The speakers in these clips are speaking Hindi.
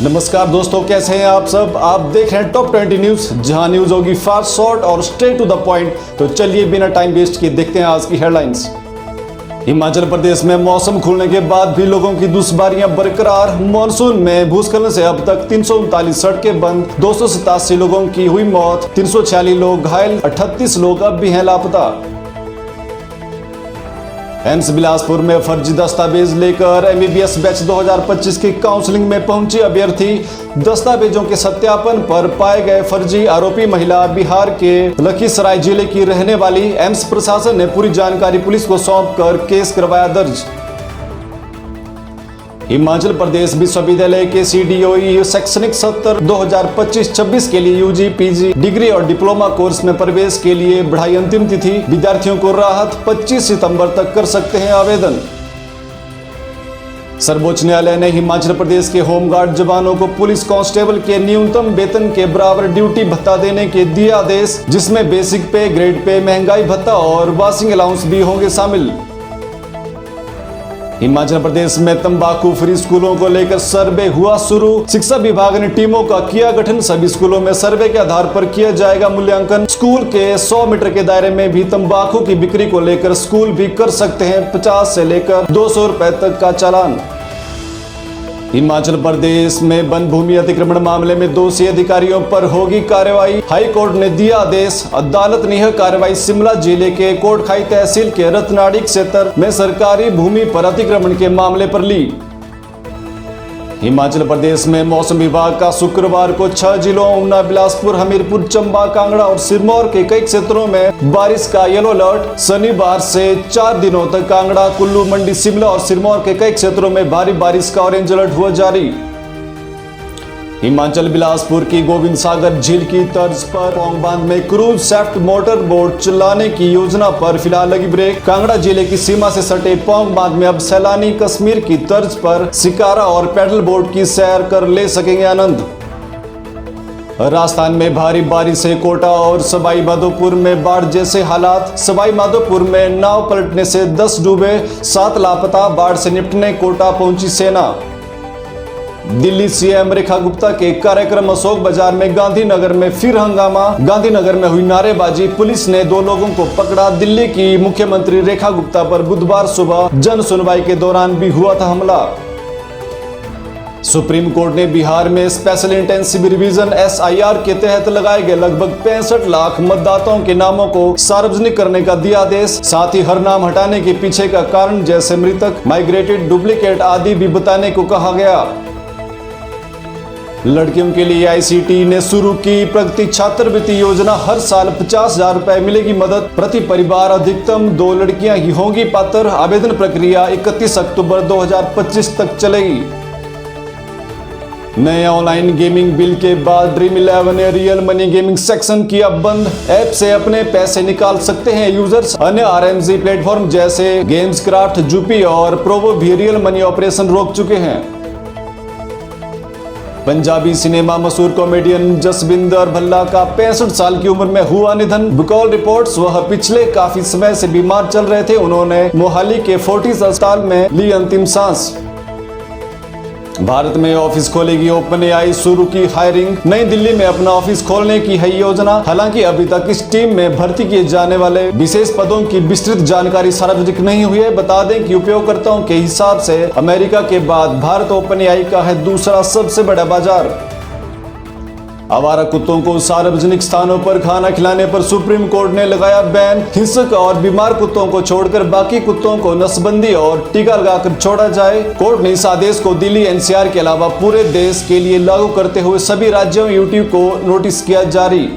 नमस्कार दोस्तों, कैसे हैं आप सब। आप देख रहे हैं टॉप 20 न्यूज, जहां न्यूज होगी फास्ट, शॉर्ट और स्ट्रेट टू द पॉइंट। तो चलिए बिना टाइम वेस्ट किए देखते हैं आज की हेडलाइंस। हिमाचल प्रदेश में मौसम खुलने के बाद भी लोगों की दुश्वारियां बरकरार। मानसून में भूस्खलन से अब तक 339 सड़कें बंद, 287 लोगों की हुई मौत, 346 लोग घायल, 38 लोग अब भी हैं लापता। एम्स बिलासपुर में फर्जी दस्तावेज लेकर MBBS बैच 2025 की काउंसलिंग में पहुंची अभ्यर्थी। दस्तावेजों के सत्यापन पर पाए गए फर्जी आरोपी महिला बिहार के लखीसराय जिले की रहने वाली। एम्स प्रशासन ने पूरी जानकारी पुलिस को सौंपकर केस करवाया दर्ज। हिमाचल प्रदेश विश्वविद्यालय के CDOE शैक्षणिक सत्र 2025-26 के लिए UG, PG, डिग्री और डिप्लोमा कोर्स में प्रवेश के लिए बढ़ाई अंतिम तिथि। विद्यार्थियों को राहत, 25 सितंबर तक कर सकते हैं आवेदन। सर्वोच्च न्यायालय ने हिमाचल प्रदेश के होमगार्ड जवानों को पुलिस कांस्टेबल के न्यूनतम वेतन के बराबर ड्यूटी भत्ता देने के दिया आदेश, जिसमें बेसिक पे, ग्रेड पे, महंगाई भत्ता और वाशिंग अलाउंस भी होंगे शामिल। हिमाचल प्रदेश में तंबाकू फ्री स्कूलों को लेकर सर्वे हुआ शुरू। शिक्षा विभाग ने टीमों का किया गठन। सभी स्कूलों में सर्वे के आधार पर किया जाएगा मूल्यांकन। स्कूल के 100 मीटर के दायरे में भी तंबाकू की बिक्री को लेकर स्कूल भी कर सकते हैं 50 से लेकर 200 रुपए तक का चालान। हिमाचल प्रदेश में वन भूमि अतिक्रमण मामले में दोषी अधिकारियों पर होगी कार्रवाई। हाई कोर्ट ने दिया आदेश। अदालत ने यह कार्रवाई शिमला जिले के कोटखाई तहसील के रत्नाड़ी क्षेत्र में सरकारी भूमि पर अतिक्रमण के मामले पर ली। हिमाचल प्रदेश में मौसम विभाग का शुक्रवार को 6 जिलों ऊना, बिलासपुर, हमीरपुर, चंबा, कांगड़ा और सिरमौर के कई क्षेत्रों में बारिश का येलो अलर्ट। शनिवार से 4 दिनों तक कांगड़ा, कुल्लू, मंडी, शिमला और सिरमौर के कई क्षेत्रों में भारी बारिश का ऑरेंज अलर्ट हुआ जारी। हिमाचल बिलासपुर की गोविंद सागर झील की तर्ज पर पौंग बांध में क्रूज सेफ्ट मोटर बोट चलाने की योजना पर फिलहाल लगी ब्रेक। कांगड़ा जिले की सीमा से सटे पौंग बांध में अब सैलानी कश्मीर की तर्ज पर शिकारा और पैडल बोट की सैर कर ले सकेंगे आनंद। राजस्थान में भारी बारिश से कोटा और सवाई माधोपुर में बाढ़ जैसे हालात। सवाई माधोपुर में नाव पलटने से 10 डूबे, 7 लापता। बाढ़ से निपटने कोटा पहुंची सेना। दिल्ली CM रेखा गुप्ता के कार्यक्रम अशोक बाजार में गांधीनगर में फिर हंगामा। गांधीनगर में हुई नारेबाजी। पुलिस ने 2 लोगों को पकड़ा। दिल्ली की मुख्यमंत्री रेखा गुप्ता पर बुधवार सुबह जन सुनवाई के दौरान भी हुआ था हमला। सुप्रीम कोर्ट ने बिहार में स्पेशल इंटेंसिव रिवीजन SIR के तहत लगाए गए लगभग 65 लाख मतदाताओं के नामों को सार्वजनिक करने का दिया आदेश। साथ ही हर नाम हटाने के पीछे का कारण जैसे मृतक, माइग्रेटेड, डुप्लीकेट आदि भी बताने को कहा गया। लड़कियों के लिए ICT ने शुरू की प्रगति छात्रवृत्ति योजना। हर साल 50,000 रुपए मिलेगी मदद। प्रति परिवार अधिकतम 2 लड़कियां ही होंगी पात्र। आवेदन प्रक्रिया 31 अक्टूबर 2025 तक चलेगी। नए ऑनलाइन गेमिंग बिल के बाद Dream11 ने रियल मनी गेमिंग सेक्शन किया बंद। ऐप से अपने पैसे निकाल सकते हैं यूजर्स। अन्य RMG प्लेटफॉर्म जैसे गेम्स क्राफ्ट, जूपी और प्रोवो भी रियल मनी ऑपरेशन रोक चुके हैं। पंजाबी सिनेमा मशहूर कॉमेडियन जसविंदर भल्ला का 65 साल की उम्र में हुआ निधन। बुकॉल रिपोर्ट्स वह पिछले काफी समय से बीमार चल रहे थे। उन्होंने मोहाली के फोर्टिस अस्पताल में ली अंतिम सांस। भारत में ऑफिस खोलेगी OpenAI, शुरू की हायरिंग। नई दिल्ली में अपना ऑफिस खोलने की है योजना। हालांकि अभी तक इस टीम में भर्ती किए जाने वाले विशेष पदों की विस्तृत जानकारी सार्वजनिक नहीं हुई है। बता दें कि उपयोगकर्ताओं के हिसाब से अमेरिका के बाद भारत OpenAI का है दूसरा सबसे बड़ा बाजार। आवारा कुत्तों को सार्वजनिक स्थानों पर खाना खिलाने पर सुप्रीम कोर्ट ने लगाया बैन। हिंसक और बीमार कुत्तों को छोड़कर बाकी कुत्तों को नसबंदी और टीका लगाकर छोड़ा जाए। कोर्ट ने इस आदेश को दिल्ली, NCR के अलावा पूरे देश के लिए लागू करते हुए सभी राज्यों UT को नोटिस किया जारी।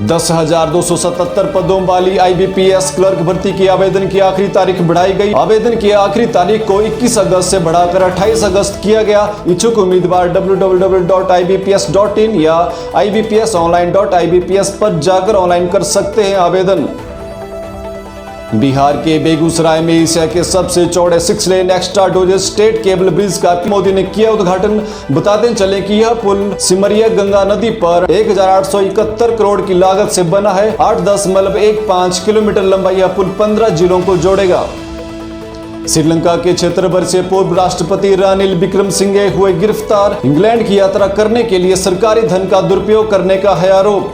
10,277 पदों वाली IBPS क्लर्क भर्ती की आवेदन की आखिरी तारीख बढ़ाई गई। आवेदन की आखिरी तारीख को 21 अगस्त से बढ़ाकर 28 अगस्त किया गया। इच्छुक उम्मीदवार www.ibps.in या ibpsonline.ibps पर जाकर ऑनलाइन कर सकते हैं आवेदन। बिहार के बेगूसराय में एशिया के सबसे चौड़े 6 lane extradosed state cable bridge का मोदी ने किया उद्घाटन। बताते चले कि यह पुल सिमरिया गंगा नदी पर 1871 करोड़ की लागत से बना है। 8.15 किलोमीटर लंबा यह पुल 15 जिलों को जोड़ेगा। श्रीलंका के 76 वर्षीय पूर्व राष्ट्रपति रानिल विक्रमसिंघे हुए गिरफ्तार। इंग्लैंड की यात्रा करने के लिए सरकारी धन का दुरुपयोग करने का है आरोप।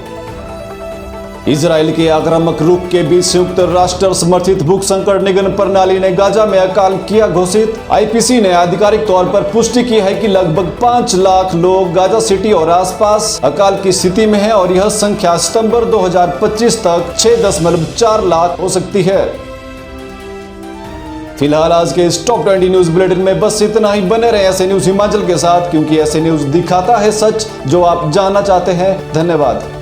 इजराइल के आक्रामक रुख के बीच संयुक्त राष्ट्र समर्थित भूख संकट निगरानी प्रणाली ने गाजा में अकाल किया घोषित। आईपीसी ने आधिकारिक तौर पर पुष्टि की है कि लगभग 5 लाख लोग गाजा सिटी और आसपास अकाल की स्थिति में हैं और यह संख्या सितंबर 2025 तक 6.4 लाख हो सकती है। फिलहाल आज के इस टॉप 20 न्यूज बुलेटिन में बस इतना ही। बने रहे ऐसे न्यूज हिमाचल के साथ, क्योंकि ऐसे न्यूज दिखाता है सच जो आप जानना चाहते हैं। धन्यवाद।